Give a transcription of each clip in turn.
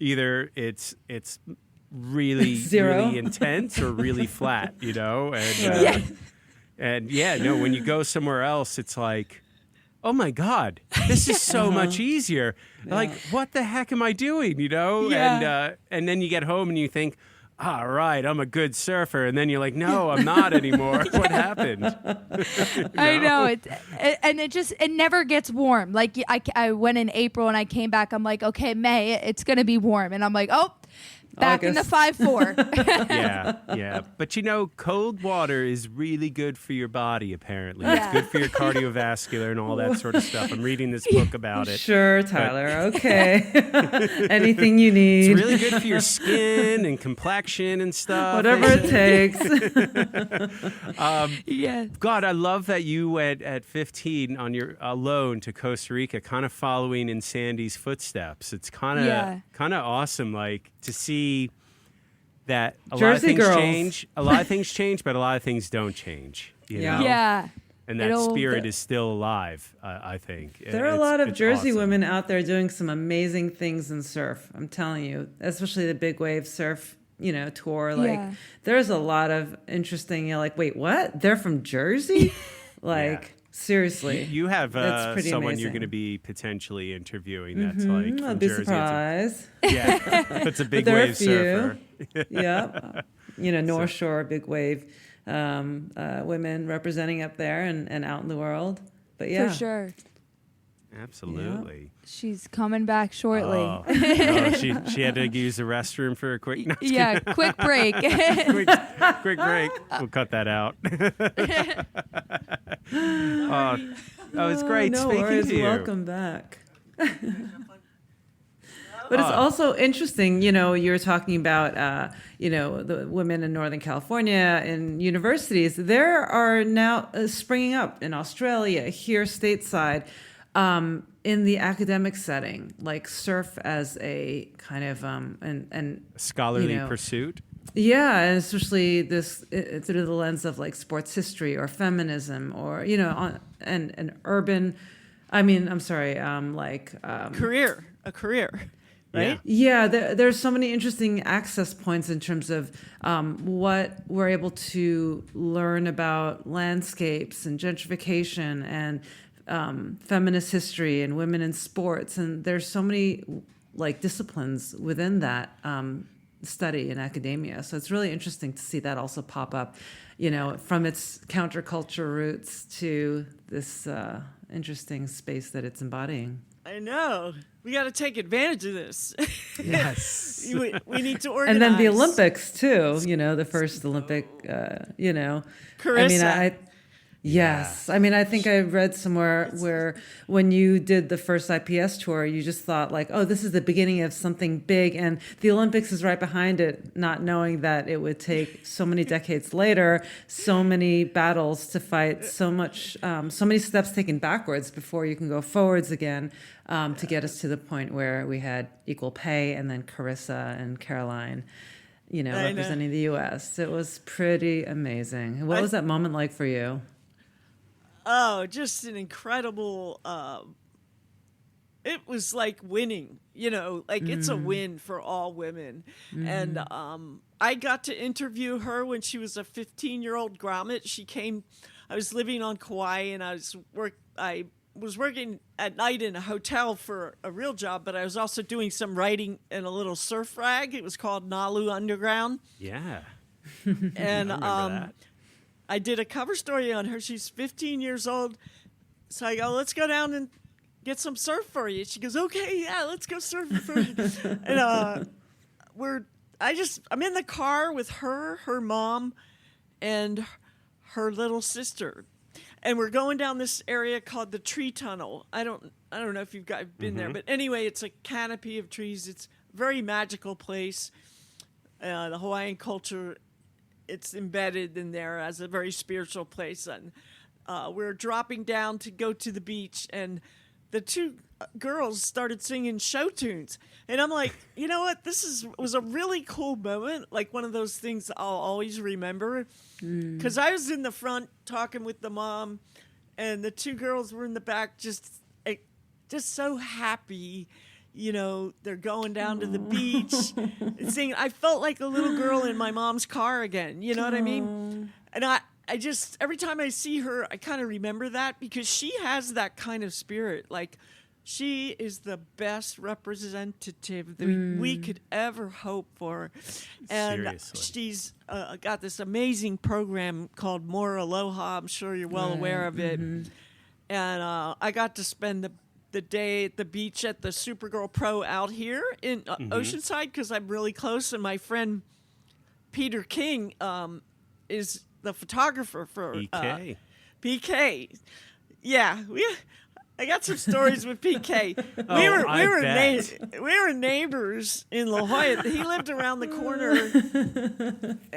either it's really really intense or really flat, and when you go somewhere else, it's like, oh my God, this is so much easier. Yeah. Like, what the heck am I doing? And then you get home and you think, all right, I'm a good surfer. And then you're like, no, I'm not anymore. What happened? I know. It never gets warm. Like I went in April and I came back. I'm like, okay, May, it's going to be warm. And I'm like, oh, back in the 5'4". Yeah. But cold water is really good for your body, apparently. It's good for your cardiovascular and all that sort of stuff. I'm reading this book about it. Sure, Tyler. Okay. Anything you need. It's really good for your skin and complexion and stuff. Whatever it takes. God, I love that you went at 15 on your alone to Costa Rica, kind of following in Sandy's footsteps. It's kind of awesome, like, to see that a lot of things change. A lot of things change, but a lot of things don't change. You know? Yeah. And that spirit is still alive, I think. There are a lot of Jersey awesome. women out there doing some amazing things in surf. I'm telling you, especially the big wave surf, tour. Like, there's a lot of interesting. You're like, wait, what? They're from Jersey? Seriously. You have someone amazing. You're going to be potentially interviewing that's like from I'll be Jersey. surprised. That's a big wave surfer. Yeah. North Shore, big wave women representing up there and out in the world. But for sure. Absolutely. Yeah. She's coming back shortly. She had to use the restroom for a quick quick break. quick break. We'll cut that out. It's great speaking worries. to you. Welcome back. But it's also interesting, you're talking about, the women in Northern California in universities. There are now springing up in Australia, here stateside, in the academic setting, like surf as a kind of and scholarly pursuit. Yeah, and especially this through the lens of like sports history or feminism or and urban. I mean, I'm sorry, a career. Right? Yeah, there's so many interesting access points in terms of what we're able to learn about landscapes and gentrification and feminist history and women in sports. And there's so many disciplines within that study in academia. So it's really interesting to see that also pop up, from its counterculture roots to this interesting space that it's embodying. I know. We got to take advantage of this. Yes. we need to organize. And then the Olympics, too. The first Olympic, Carissa. Yes. I mean, I think I read somewhere where when you did the first IPS tour, you just thought like, oh, this is the beginning of something big. And the Olympics is right behind it, not knowing that it would take so many decades later, so many battles to fight, so many steps taken backwards before you can go forwards again to get us to the point where we had equal pay and then Carissa and Caroline, representing the U.S. It was pretty amazing. What was that moment like for you? Oh, just an incredible, it was like winning, it's a win for all women. And I got to interview her when she was a 15-year-old grommet. She came, I was living on Kauai and I was working at night in a hotel for a real job, but I was also doing some writing in a little surf rag. It was called Nalu Underground. Yeah. And I remember that. I did a cover story on her. She's 15 years old. So I go, let's go down and get some surf for you. She goes, okay, yeah, let's go surfing for you. And I'm in the car with her mom, and her little sister. And we're going down this area called the Tree Tunnel. I don't know if you've been there, but anyway, it's a canopy of trees. It's a very magical place. The Hawaiian culture, it's embedded in there as a very spiritual place. And we're dropping down to go to the beach, and the two girls started singing show tunes. And I'm like, you know what? Was a really cool moment, like one of those things I'll always remember. Because I was in the front talking with the mom, and the two girls were in the back just so happy, they're going down to the beach and singing. I felt like a little girl in my mom's car again. You know what I mean? And I just, every time I see her, I kind of remember that because she has that kind of spirit. Like, she is the best representative that we could ever hope for. And Seriously. she's got this amazing program called More Aloha. I'm sure you're well aware of it. And I got to spend the day at the beach at the Supergirl Pro out here in Oceanside because I'm really close. And my friend Peter King is the photographer for PK. Yeah, I got some stories with PK. We were neighbors in La Jolla. He lived around the corner,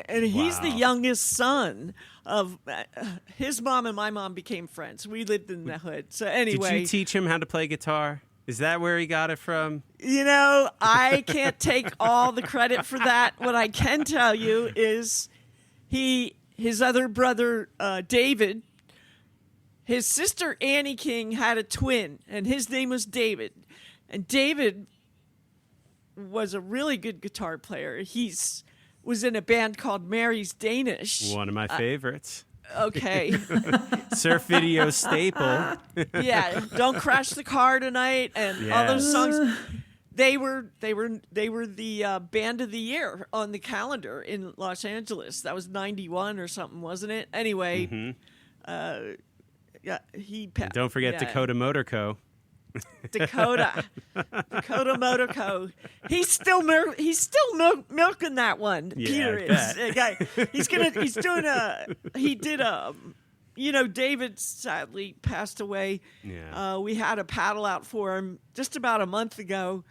and he's the youngest son of his mom and my mom became friends. We lived in the hood. So anyway, did you teach him how to play guitar? Is that where he got it from? I can't take all the credit for that. What I can tell you is his other brother, David, his sister Annie King had a twin, and his name was David. And David was a really good guitar player. Was in a band called Mary's Danish. One of my favorites. Okay. Surf video staple. Yeah, Don't Crash the Car Tonight, and all those songs. They were the band of the year on the calendar in Los Angeles. That was 91 or something, wasn't it? Anyway, yeah, he passed. Don't forget Dakota Motor Co. Dakota Motor Co. He's still milking that one. Yeah, Peter is. He did David sadly passed away. Yeah. We had a paddle out for him just about a month ago,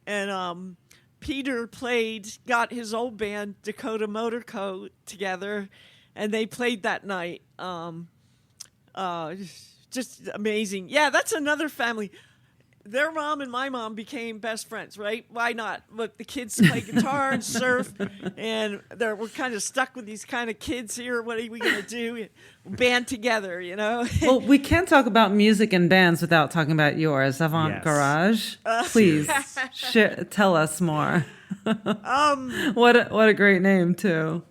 and Peter got his old band Dakota Motor Co. together, and they played that night. Just amazing. Yeah, that's another family. Their mom and my mom became best friends, right? Why not? Look, the kids play guitar and surf, and we're kind of stuck with these kind of kids here. What are we going to do? Band together, Well, we can't talk about music and bands without talking about yours, Avant Garage. Please tell us more. What a great name, too.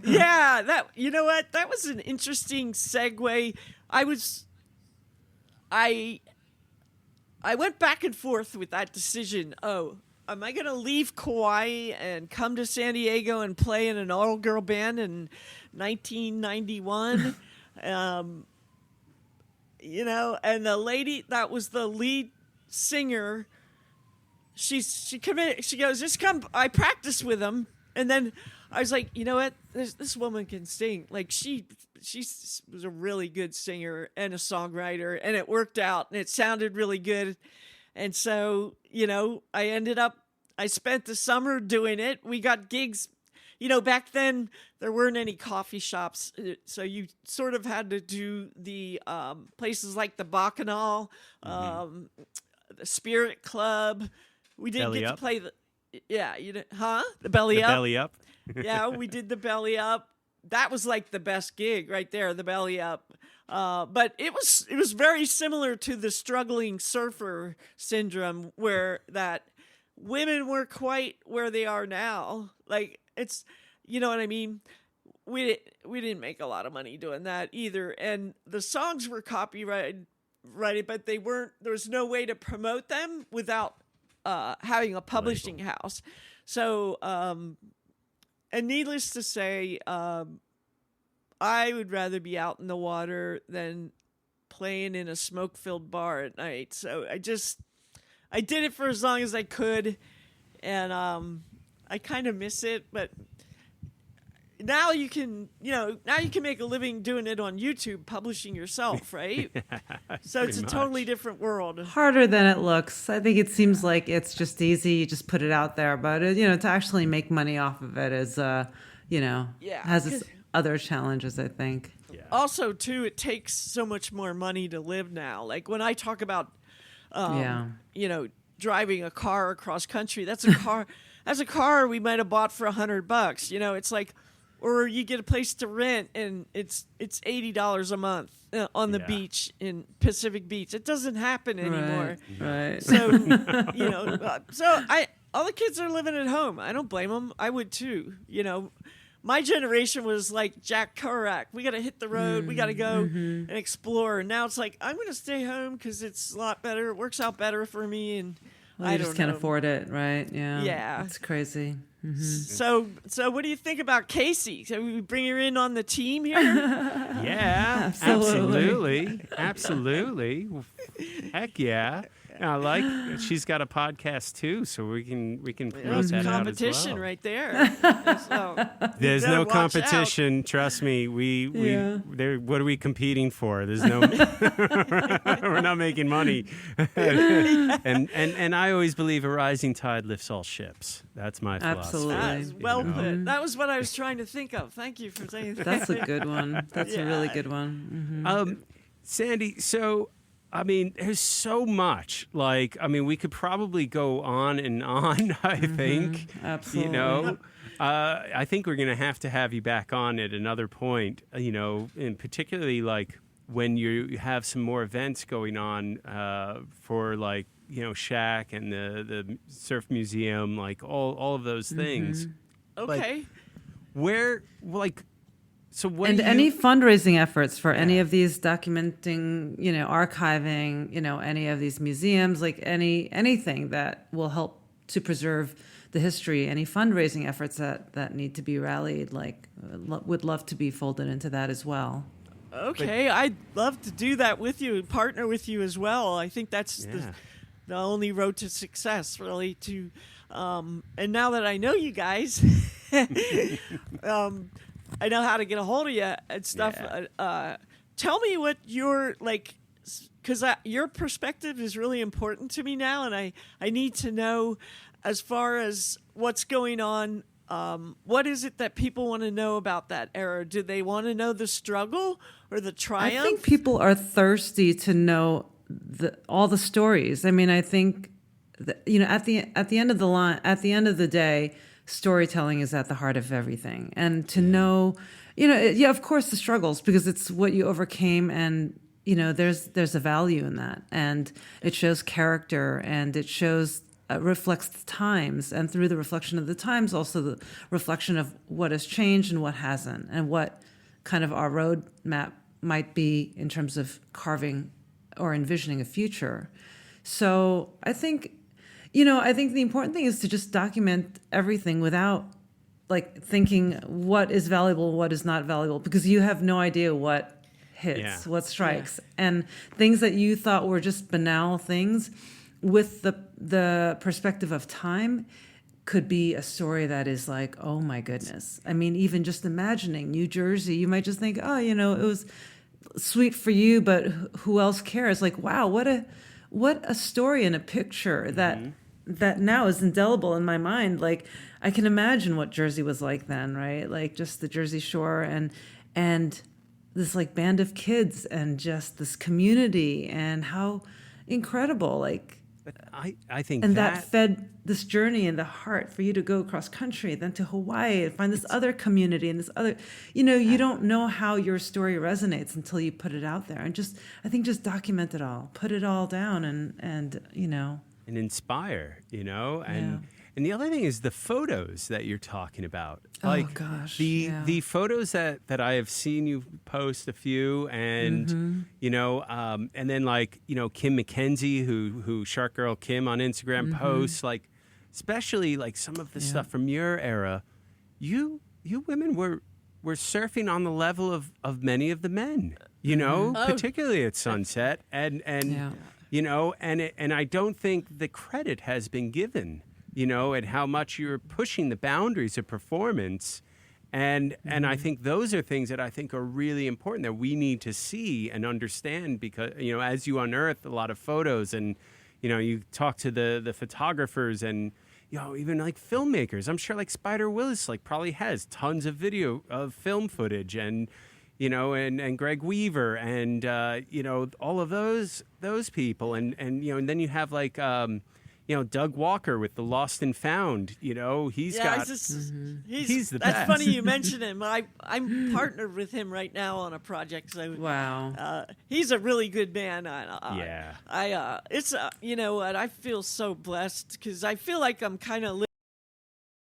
Yeah, that was an interesting segue. I went back and forth with that decision. Oh, am I going to leave Kauai and come to San Diego and play in an all-girl band in 1991? And the lady that was the lead singer, she committed. She goes, "Just come." I practiced with them, and then I was like, you know what? This woman can sing. Like she was a really good singer and a songwriter, and it worked out, and it sounded really good. And so, I spent the summer doing it. We got gigs. Back then there weren't any coffee shops, so you sort of had to do the places like the Bacchanal, the Spirit Club. We didn't get to play the Belly Up. Belly Up. Yeah, we did the Belly Up. That was like the best gig right there, the Belly Up. But it was very similar to the struggling surfer syndrome, where that women were quite where they are now. Like, it's, you know what I mean? We didn't make a lot of money doing that either, and the songs were copyrighted, but they weren't. There was no way to promote them without having a publishing house. So. And needless to say, I would rather be out in the water than playing in a smoke-filled bar at night. So I did it for as long as I could, and I kind of miss it. But now you can make a living doing it on YouTube, publishing yourself, right? So it's a totally different world. Harder than it looks. I think it seems like it's just easy. You just put it out there, but to actually make money off of it is, has its other challenges, I think. Yeah. Also, too, it takes so much more money to live now. Like when I talk about, driving a car across country, that's a car we might have bought for $100. It's like, or you get a place to rent and it's $80 a month on the beach in Pacific Beach. It doesn't happen anymore. Right. So all the kids are living at home. I don't blame them. I would too. My generation was like Jack Kerouac. We got to hit the road. We got to go and explore. And now it's like, I'm going to stay home because it's a lot better. It works out better for me. And I just can't afford it, right? Yeah. Yeah. It's crazy. So what do you think about Casey? Shall we bring her in on the team here? Yeah, absolutely. Heck yeah. And she's got a podcast too, so we can promote that out as well. Competition right there. There's no competition. Trust me. What are we competing for? There's no. We're not making money. and I always believe a rising tide lifts all ships. That's my philosophy. Absolutely. Well put. That was what I was trying to think of. Thank you for saying that. That's a good one. That's a really good one. Sandy, so. I mean, there's so much. We could probably go on and on, I think. Absolutely. I think we're going to have you back on at another point, and particularly when you have some more events going on for Shack and the Surf Museum, all of those things. Okay. Where, so what and any fundraising efforts for any of these documenting, archiving, any of these museums, anything that will help to preserve the history, any fundraising efforts that need to be rallied, would love to be folded into that as well. Okay, I'd love to do that with you and partner with you as well. I think that's the only road to success, really. And now that I know you guys, I know how to get a hold of you and stuff. Yeah. Tell me what your because your perspective is really important to me now, and I need to know, as far as what's going on. What is it that people want to know about that era? Do they want to know the struggle or the triumph? I think people are thirsty to know all the stories. I mean, I think that, at the end of the line, at the end of the day, storytelling is at the heart of everything. And to know, of course the struggles, because it's what you overcame, and there's a value in that, and it shows character, and it shows reflects the times, and through the reflection of the times, also the reflection of what has changed and what hasn't, and what kind of our roadmap might be in terms of carving or envisioning a future. So I think the important thing is to just document everything without thinking what is valuable, what is not valuable, because you have no idea what hits, what strikes, and things that you thought were just banal things, with the perspective of time, could be a story that is oh my goodness. I mean, even just imagining New Jersey, you might just think, it was sweet for you, but who else cares? Wow, what a story and a picture that now is indelible in my mind. I can imagine what Jersey was like then, right? Just the Jersey Shore and this band of kids, and just this community, and how incredible, But I think and that fed this journey in the heart for you to go across country, then to Hawaii, and find this other community and this other, you don't know how your story resonates until you put it out there. And I think just document it all, put it all down, and inspire, and the other thing is the photos that you're talking about. The photos that I have seen you post a few, and and then Kim McKenzie, who Shark Girl Kim on Instagram posts, especially some of the stuff from your era. You women were surfing on the level of many of the men, particularly at Sunset, and I don't think the credit has been given, at how much you're pushing the boundaries of performance. And I think those are things that I think are really important that we need to see and understand, because, as you unearth a lot of photos, and, you talk to the photographers, and, even filmmakers. I'm sure Spider Willis probably has tons of video of film footage, and and Greg Weaver, and all of those people, and then you have Doug Walker with the Lost and Found. He's got. He's the best. That's funny you mention him. I'm partnered with him right now on a project. So wow, he's a really good man. Yeah. It's you know what, I feel so blessed because I feel like I'm kind of